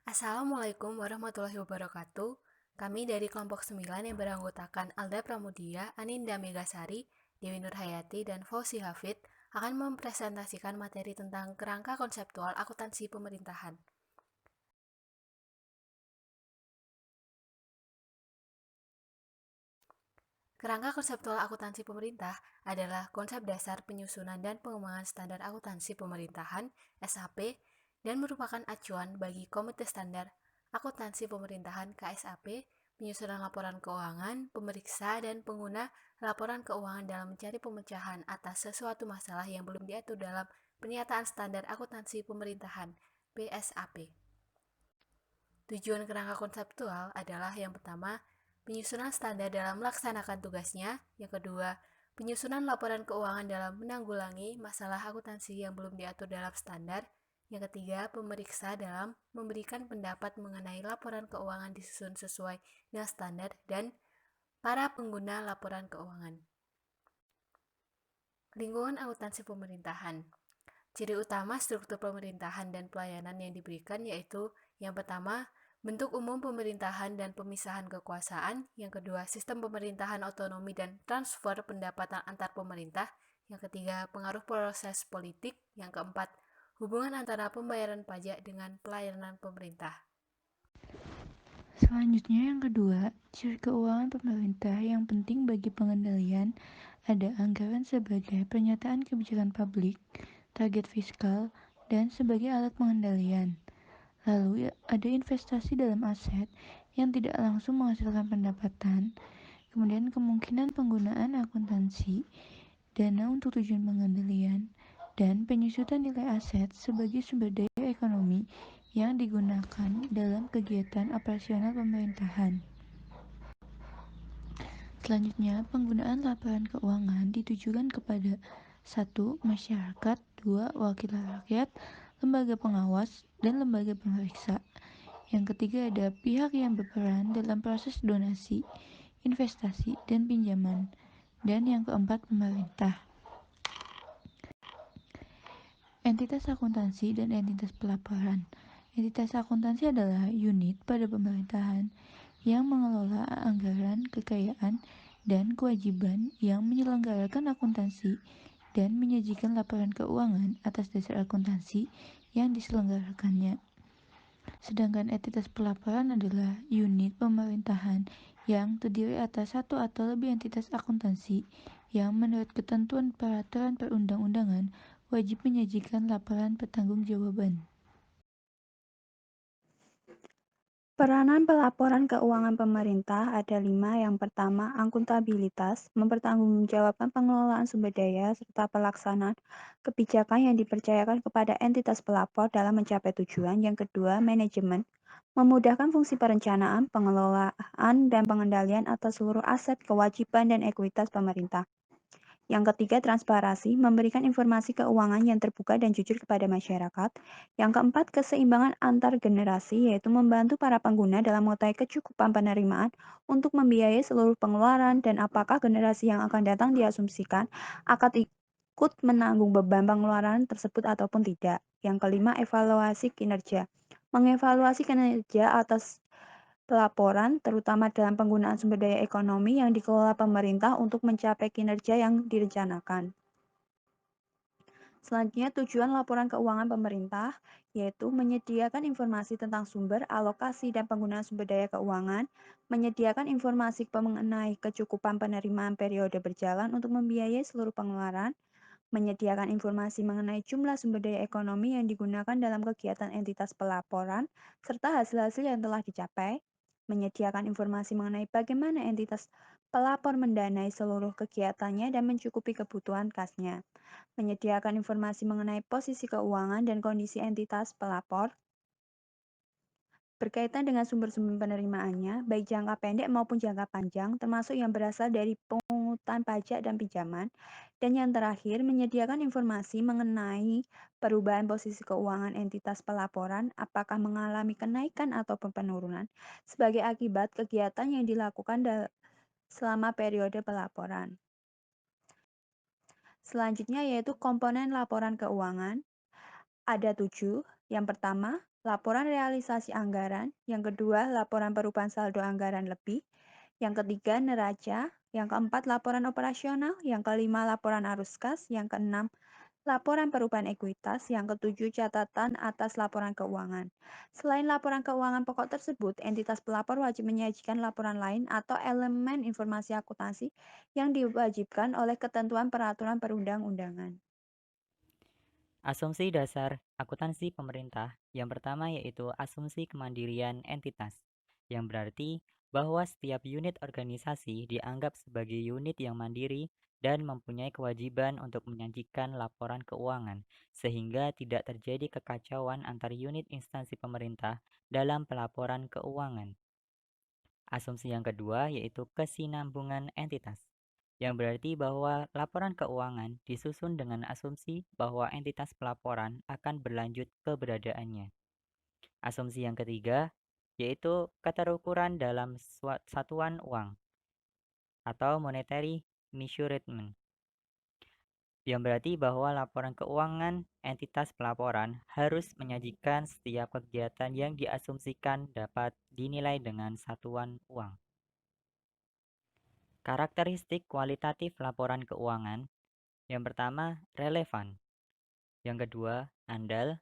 Assalamualaikum warahmatullahi wabarakatuh. Kami dari kelompok 9 yang beranggotakan Alda Pramudia, Aninda Megasari, Dewi Nurhayati, dan Fauzi Hafid akan mempresentasikan materi tentang kerangka konseptual akuntansi pemerintahan. Kerangka konseptual akuntansi pemerintah adalah konsep dasar penyusunan dan pengembangan standar akuntansi pemerintahan (SAP) dan merupakan acuan bagi Komite Standar Akuntansi Pemerintahan (KSAP), penyusunan laporan keuangan, pemeriksa, dan pengguna laporan keuangan dalam mencari pemecahan atas sesuatu masalah yang belum diatur dalam Pernyataan Standar Akuntansi Pemerintahan (PSAP). Tujuan kerangka konseptual adalah yang pertama, penyusunan standar dalam melaksanakan tugasnya. Yang kedua, penyusunan laporan keuangan dalam menanggulangi masalah akuntansi yang belum diatur dalam standar. Yang ketiga, pemeriksa dalam memberikan pendapat mengenai laporan keuangan disusun sesuai dengan standar dan para pengguna laporan keuangan. Lingkungan akuntansi pemerintahan. Ciri utama struktur pemerintahan dan pelayanan yang diberikan yaitu yang pertama, bentuk umum pemerintahan dan pemisahan kekuasaan. Yang kedua, sistem pemerintahan otonomi dan transfer pendapatan antar pemerintah. Yang ketiga, pengaruh proses politik. Yang keempat, hubungan antara pembayaran pajak dengan pelayanan pemerintah. Selanjutnya yang kedua, ciri keuangan pemerintah yang penting bagi pengendalian ada anggaran sebagai pernyataan kebijakan publik, target fiskal, dan sebagai alat pengendalian. Lalu ada investasi dalam aset yang tidak langsung menghasilkan pendapatan, kemudian kemungkinan penggunaan akuntansi, dana untuk tujuan pengendalian, dan penyusutan nilai aset sebagai sumber daya ekonomi yang digunakan dalam kegiatan operasional pemerintahan. Selanjutnya, penggunaan laporan keuangan ditujukan kepada 1. Masyarakat, 2. Wakil rakyat, lembaga pengawas, dan lembaga pemeriksa. Yang ketiga ada pihak yang berperan dalam proses donasi, investasi, dan pinjaman. Dan yang keempat, pemerintah. Entitas akuntansi dan entitas pelaporan. Entitas akuntansi adalah unit pada pemerintahan yang mengelola anggaran, kekayaan, dan kewajiban yang menyelenggarakan akuntansi dan menyajikan laporan keuangan atas dasar akuntansi yang diselenggarakannya. Sedangkan entitas pelaporan adalah unit pemerintahan yang terdiri atas satu atau lebih entitas akuntansi yang menurut ketentuan peraturan perundang-undangan wajib menyajikan laporan pertanggungjawaban. Peranan pelaporan keuangan pemerintah ada 5. Yang pertama, akuntabilitas, mempertanggungjawabkan pengelolaan sumber daya serta pelaksanaan kebijakan yang dipercayakan kepada entitas pelapor dalam mencapai tujuan. Yang kedua, manajemen, memudahkan fungsi perencanaan, pengelolaan, dan pengendalian atas seluruh aset, kewajiban, dan ekuitas pemerintah. Yang ketiga, transparansi, memberikan informasi keuangan yang terbuka dan jujur kepada masyarakat. Yang keempat, keseimbangan antar generasi, yaitu membantu para pengguna dalam mengetahui kecukupan penerimaan untuk membiayai seluruh pengeluaran dan apakah generasi yang akan datang diasumsikan akan ikut menanggung beban pengeluaran tersebut ataupun tidak. Yang kelima, evaluasi kinerja, mengevaluasi kinerja atas pelaporan, terutama dalam penggunaan sumber daya ekonomi yang dikelola pemerintah untuk mencapai kinerja yang direncanakan. Selanjutnya, tujuan laporan keuangan pemerintah yaitu menyediakan informasi tentang sumber, alokasi, dan penggunaan sumber daya keuangan, menyediakan informasi mengenai kecukupan penerimaan periode berjalan untuk membiayai seluruh pengeluaran, menyediakan informasi mengenai jumlah sumber daya ekonomi yang digunakan dalam kegiatan entitas pelaporan, serta hasil-hasil yang telah dicapai, menyediakan informasi mengenai bagaimana entitas pelapor mendanai seluruh kegiatannya dan mencukupi kebutuhan kasnya, menyediakan informasi mengenai posisi keuangan dan kondisi entitas pelapor, berkaitan dengan sumber-sumber penerimaannya, baik jangka pendek maupun jangka panjang, termasuk yang berasal dari pungutan pajak dan pinjaman. Dan yang terakhir, menyediakan informasi mengenai perubahan posisi keuangan entitas pelaporan, apakah mengalami kenaikan atau penurunan, sebagai akibat kegiatan yang dilakukan selama periode pelaporan. Selanjutnya yaitu komponen laporan keuangan. Ada 7. Yang pertama, laporan realisasi anggaran, yang kedua laporan perubahan saldo anggaran lebih, yang ketiga neraca, yang keempat laporan operasional, yang kelima laporan arus kas, yang keenam laporan perubahan ekuitas, yang ketujuh catatan atas laporan keuangan. Selain laporan keuangan pokok tersebut, entitas pelapor wajib menyajikan laporan lain atau elemen informasi akuntansi yang diwajibkan oleh ketentuan peraturan perundang-undangan. Asumsi dasar akuntansi pemerintah yang pertama yaitu asumsi kemandirian entitas, yang berarti bahwa setiap unit organisasi dianggap sebagai unit yang mandiri dan mempunyai kewajiban untuk menyajikan laporan keuangan, sehingga tidak terjadi kekacauan antar unit instansi pemerintah dalam pelaporan keuangan. Asumsi yang kedua yaitu kesinambungan entitas, yang berarti bahwa laporan keuangan disusun dengan asumsi bahwa entitas pelaporan akan berlanjut keberadaannya. Asumsi yang ketiga yaitu keterukuran dalam satuan uang atau monetary measurement, yang berarti bahwa laporan keuangan entitas pelaporan harus menyajikan setiap kegiatan yang diasumsikan dapat dinilai dengan satuan uang. Karakteristik kualitatif laporan keuangan, yang pertama relevan, yang kedua andal,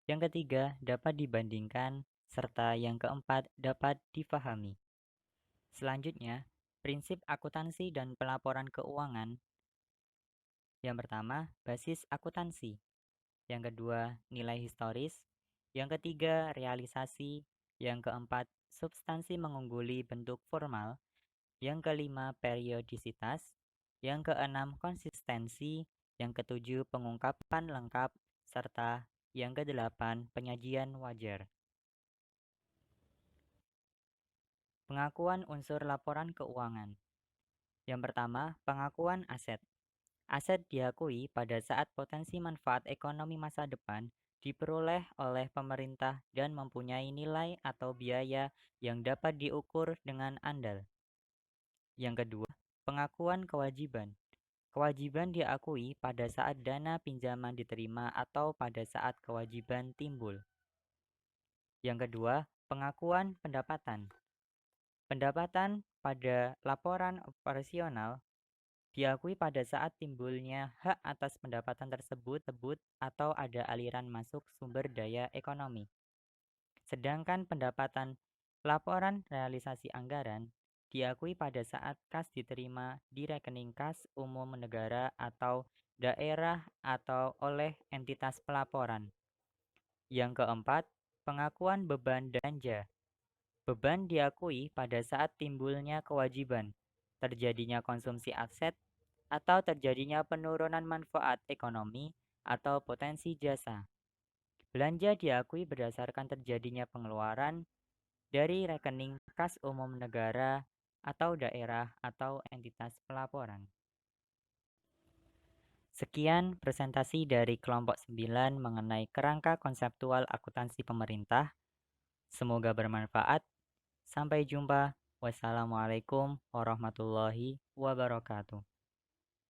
yang ketiga dapat dibandingkan, serta yang keempat dapat difahami. Selanjutnya, prinsip akuntansi dan pelaporan keuangan. Yang pertama, basis akuntansi. Yang kedua, nilai historis. Yang ketiga, realisasi. Yang keempat, substansi mengungguli bentuk formal. Yang kelima, periodisitas. Yang keenam, konsistensi. Yang ketujuh, pengungkapan lengkap. Serta yang kedelapan, penyajian wajar. Pengakuan unsur laporan keuangan. Yang pertama, pengakuan aset. Aset diakui pada saat potensi manfaat ekonomi masa depan diperoleh oleh pemerintah dan mempunyai nilai atau biaya yang dapat diukur dengan andal. Yang kedua, pengakuan kewajiban. Kewajiban diakui pada saat dana pinjaman diterima atau pada saat kewajiban timbul. Yang kedua, pengakuan pendapatan. Pendapatan pada laporan operasional diakui pada saat timbulnya hak atas pendapatan tersebut atau ada aliran masuk sumber daya ekonomi. Sedangkan pendapatan laporan realisasi anggaran diakui pada saat kas diterima di rekening kas umum negara atau daerah atau oleh entitas pelaporan. Yang keempat, pengakuan beban belanja. Beban diakui pada saat timbulnya kewajiban, terjadinya konsumsi aset, atau terjadinya penurunan manfaat ekonomi atau potensi jasa. Belanja diakui berdasarkan terjadinya pengeluaran dari rekening kas umum negara atau daerah atau entitas pelaporan. Sekian presentasi dari kelompok 9 mengenai kerangka konseptual akuntansi pemerintah. Semoga bermanfaat. Sampai jumpa. Wassalamualaikum warahmatullahi wabarakatuh.